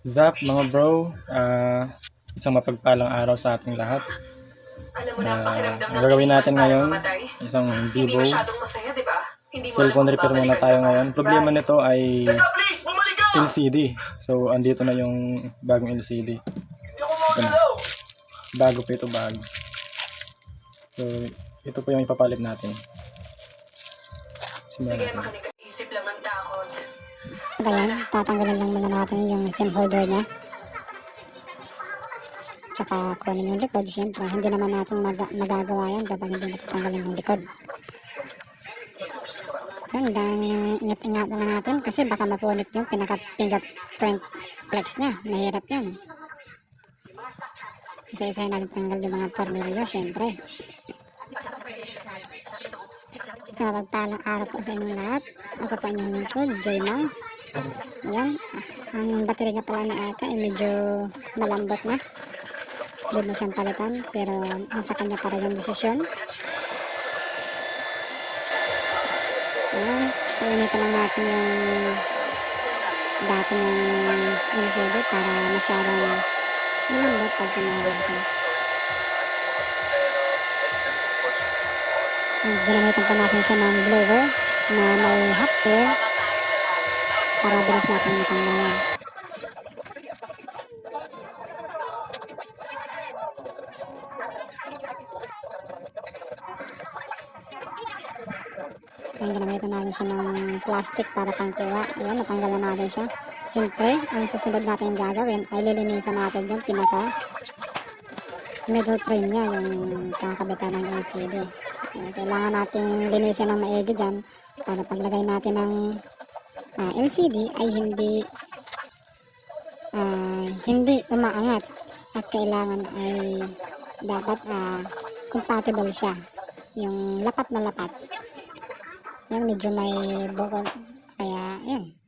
Zap mga bro, isang mapagpalang araw sa ating lahat. Ang gagawin natin ngayon, isang Vivo cellphone repair muna tayo ngayon. Problema nito ay LCD. So andito na yung bagong LCD. Ito na. Bago pa ito, bago. So ito po yung ipapalit natin. Simulan natin. Ayan, tatanggalin lang muna natin yung SIM holder niya. Tsaka kunin yung likod, syempre. Hindi naman natin magagawa yan kapag hindi natatanggalin yung likod. Yun, ingat-ingat na lang natin kasi baka mapunit yung pinaka-fingerprint flex niya. Mahirap yun. Isa-isahin natin tanggal yung mga tornilyo, syempre. So, magpalang araw po sa inyong lahat. Ako po inyong lingkod, J-Mang. Yan, ang battery nga pala ni Ata ay medyo malambot na. Hindi na siyang palitan, pero nasa kanya para yung desisyon. Painitan lang natin yung dati ng LCD para masyadong malambot pag pinahirapan. Ginamitan pa natin siya ng blower na may hot air para bilis natin matanggalan. Ayan, ginamitan natin siya ng plastic para pangkuha. Ayan, natanggalan natin siya. Siyempre, ang susunod natin gagawin ay lilinisan natin yung pinaka middle frame niya, yung kakabitan ng LCD. Ayan, kailangan natin linisin ng maigi dyan para paglagay natin ng LCD ay hindi umaangat at kailangan ay dapat compatible siya, yung lapat na lapat. Yan, medyo may bukod, kaya yan,